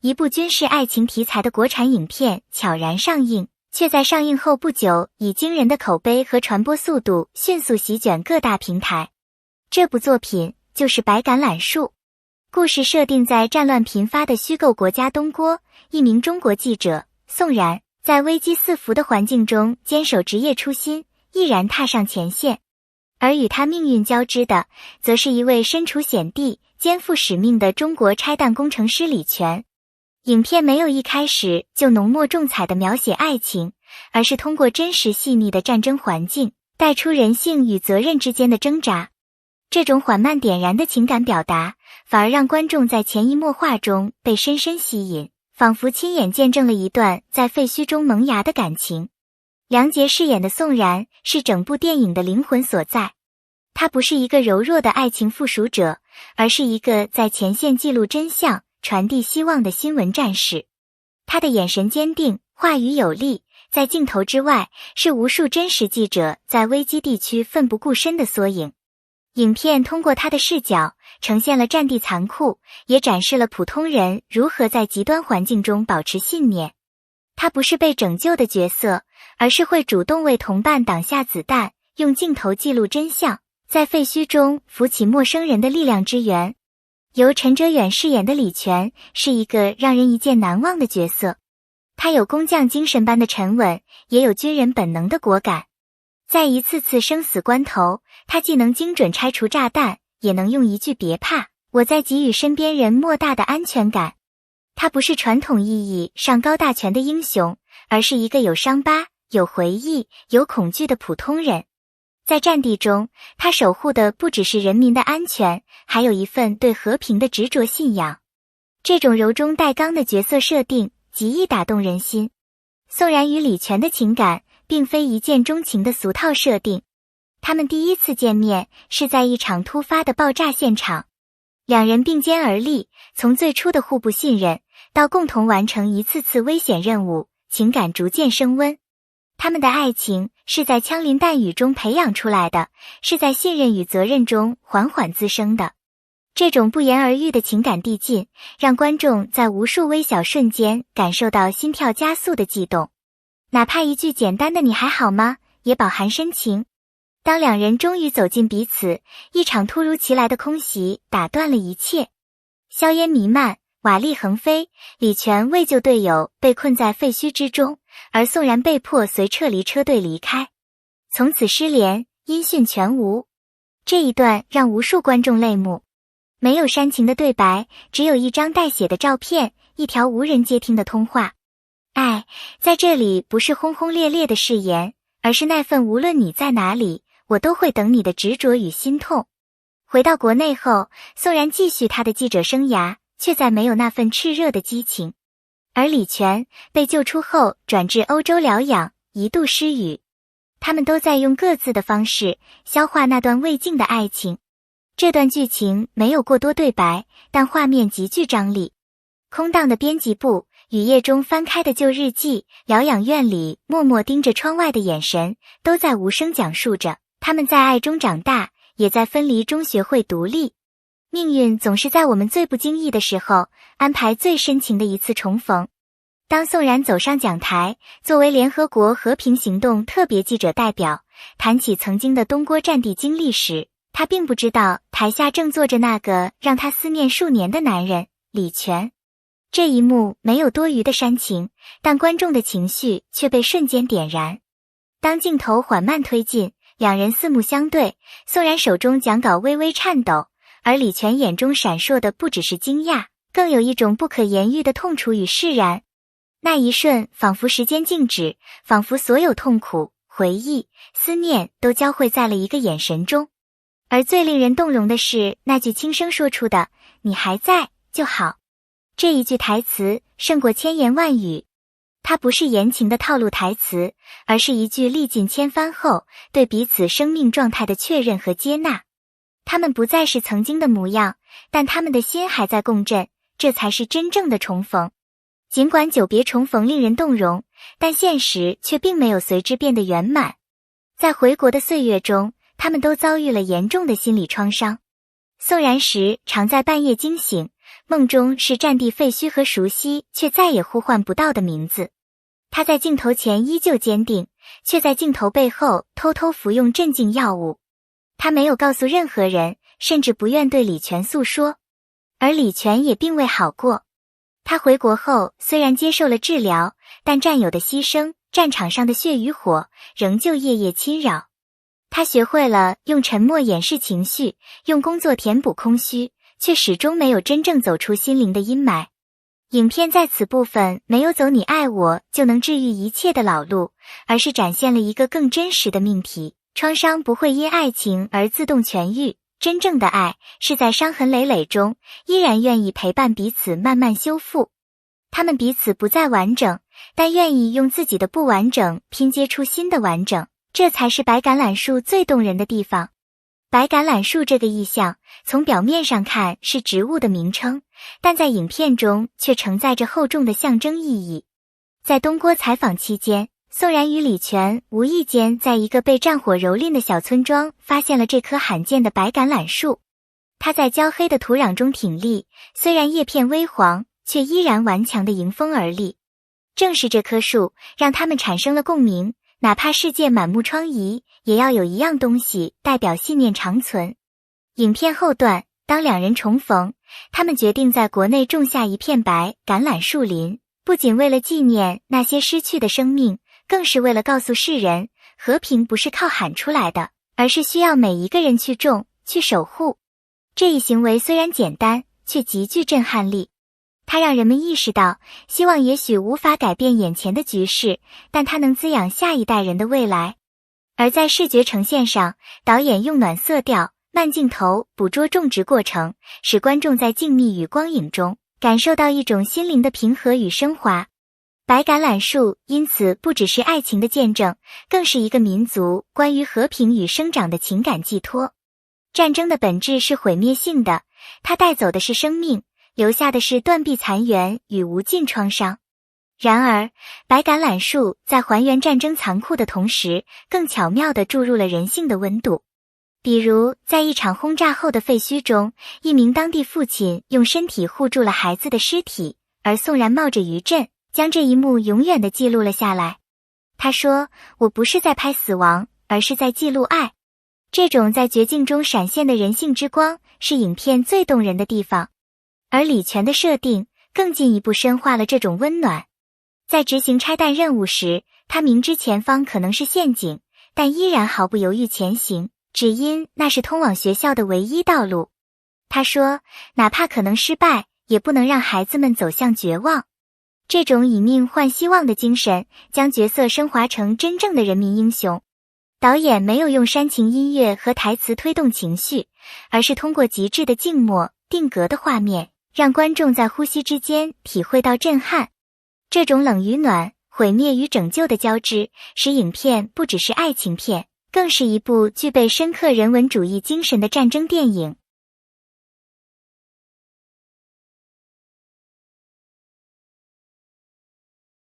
一部军事爱情题材的国产影片悄然上映，却在上映后不久以惊人的口碑和传播速度迅速席卷各大平台。这部作品就是《白橄榄树》。故事设定在战乱频发的虚构国家东郭，一名中国记者宋然在危机四伏的环境中坚守职业初心，毅然踏上前线。而与他命运交织的，则是一位身处险地、肩负使命的中国拆弹工程师李全。影片没有一开始就浓墨重彩地描写爱情，而是通过真实细腻的战争环境，带出人性与责任之间的挣扎。这种缓慢点燃的情感表达，反而让观众在潜移默化中被深深吸引，仿佛亲眼见证了一段在废墟中萌芽的感情。梁洁饰演的宋然是整部电影的灵魂所在，他不是一个柔弱的爱情附属者，而是一个在前线记录真相、传递希望的新闻战士。他的眼神坚定，话语有力，在镜头之外，是无数真实记者在危机地区奋不顾身的缩影。影片通过他的视角，呈现了战地残酷，也展示了普通人如何在极端环境中保持信念。他不是被拯救的角色，而是会主动为同伴挡下子弹，用镜头记录真相，在废墟中扶起陌生人的力量之源。由陈哲远饰演的李全是一个让人一见难忘的角色，他有工匠精神般的沉稳，也有军人本能的果敢。在一次次生死关头，他既能精准拆除炸弹，也能用一句别怕，我在给予身边人莫大的安全感。他不是传统意义上高大全的英雄，而是一个有伤疤、有回忆、有恐惧的普通人。在战地中，他守护的不只是人民的安全，还有一份对和平的执着信仰。这种柔中带刚的角色设定极易打动人心。宋然与李全的情感并非一见钟情的俗套设定，他们第一次见面是在一场突发的爆炸现场。两人并肩而立，从最初的互不信任，到共同完成一次次危险任务，情感逐渐升温。他们的爱情是在枪林弹雨中培养出来的，是在信任与责任中缓缓滋生的。这种不言而喻的情感递进，让观众在无数微小瞬间感受到心跳加速的悸动。哪怕一句简单的你还好吗，也饱含深情。当两人终于走进彼此，一场突如其来的空袭打断了一切。硝烟弥漫，瓦砾横飞，李全为救队友被困在废墟之中，而宋然被迫随撤离车队离开。从此失联，音讯全无。这一段让无数观众泪目。没有煽情的对白，只有一张带血的照片，一条无人接听的通话。爱，在这里不是轰轰烈烈的誓言，而是那份无论你在哪里，我都会等你的执着与心痛。回到国内后，宋然继续他的记者生涯，却再没有那份炽热的激情。而李全被救出后转至欧洲疗养，一度失语。他们都在用各自的方式消化那段未尽的爱情。这段剧情没有过多对白，但画面极具张力。空荡的编辑部，雨夜中翻开的旧日记，疗养院里默默盯着窗外的眼神，都在无声讲述着他们在爱中长大，也在分离中学会独立。命运总是在我们最不经意的时候，安排最深情的一次重逢。当宋然走上讲台，作为联合国和平行动特别记者代表，谈起曾经的东郭战地经历时，他并不知道台下正坐着那个让他思念数年的男人李全。这一幕没有多余的煽情，但观众的情绪却被瞬间点燃。当镜头缓慢推进，两人四目相对，宋然手中讲稿微微颤抖，而李全眼中闪烁的不只是惊讶，更有一种不可言喻的痛楚与释然。那一瞬，仿佛时间静止，仿佛所有痛苦、回忆、思念都交汇在了一个眼神中。而最令人动容的是那句轻声说出的“你还在就好”。这一句台词胜过千言万语。它不是言情的套路台词，而是一句历尽千帆后对彼此生命状态的确认和接纳。他们不再是曾经的模样，但他们的心还在共振，这才是真正的重逢。尽管久别重逢令人动容，但现实却并没有随之变得圆满。在回国的岁月中，他们都遭遇了严重的心理创伤。宋然时常在半夜惊醒，梦中是战地废墟和熟悉却再也呼唤不到的名字。他在镜头前依旧坚定，却在镜头背后偷偷服用镇静药物。他没有告诉任何人，甚至不愿对李全诉说。而李全也并未好过。他回国后虽然接受了治疗，但战友的牺牲，战场上的血与火，仍旧夜夜侵扰。他学会了用沉默掩饰情绪，用工作填补空虚，却始终没有真正走出心灵的阴霾。影片在此部分没有走你爱我就能治愈一切的老路，而是展现了一个更真实的命题：创伤不会因爱情而自动痊愈，真正的爱是在伤痕累累中依然愿意陪伴彼此慢慢修复。他们彼此不再完整，但愿意用自己的不完整拼接出新的完整，这才是白橄榄树最动人的地方。白橄榄树这个意象，从表面上看是植物的名称，但在影片中却承载着厚重的象征意义。在东郭采访期间，宋然与李全无意间在一个被战火蹂躏的小村庄发现了这棵罕见的白橄榄树。它在焦黑的土壤中挺立，虽然叶片微黄，却依然顽强地迎风而立。正是这棵树让他们产生了共鸣，哪怕世界满目疮痍，也要有一样东西代表信念长存。影片后段，当两人重逢，他们决定在国内种下一片白橄榄树林，不仅为了纪念那些失去的生命，更是为了告诉世人，和平不是靠喊出来的，而是需要每一个人去种，去守护。这一行为虽然简单，却极具震撼力。它让人们意识到，希望也许无法改变眼前的局势，但它能滋养下一代人的未来。而在视觉呈现上，导演用暖色调、慢镜头捕捉种植过程，使观众在静谧与光影中感受到一种心灵的平和与升华。白橄榄树因此不只是爱情的见证，更是一个民族关于和平与生长的情感寄托。战争的本质是毁灭性的，它带走的是生命，留下的是断壁残垣与无尽创伤。然而，白橄榄树在还原战争残酷的同时，更巧妙地注入了人性的温度。比如，在一场轰炸后的废墟中，一名当地父亲用身体护住了孩子的尸体，而宋然冒着余震，将这一幕永远地记录了下来。他说：“我不是在拍死亡，而是在记录爱。”这种在绝境中闪现的人性之光，是影片最动人的地方。而李全的设定更进一步深化了这种温暖。在执行拆弹任务时，他明知前方可能是陷阱，但依然毫不犹豫前行，只因那是通往学校的唯一道路。他说，哪怕可能失败，也不能让孩子们走向绝望。这种以命换希望的精神，将角色升华成真正的人民英雄。导演没有用煽情音乐和台词推动情绪，而是通过极致的静默、定格的画面，让观众在呼吸之间体会到震撼。这种冷与暖、毁灭与拯救的交织，使影片不只是爱情片，更是一部具备深刻人文主义精神的战争电影。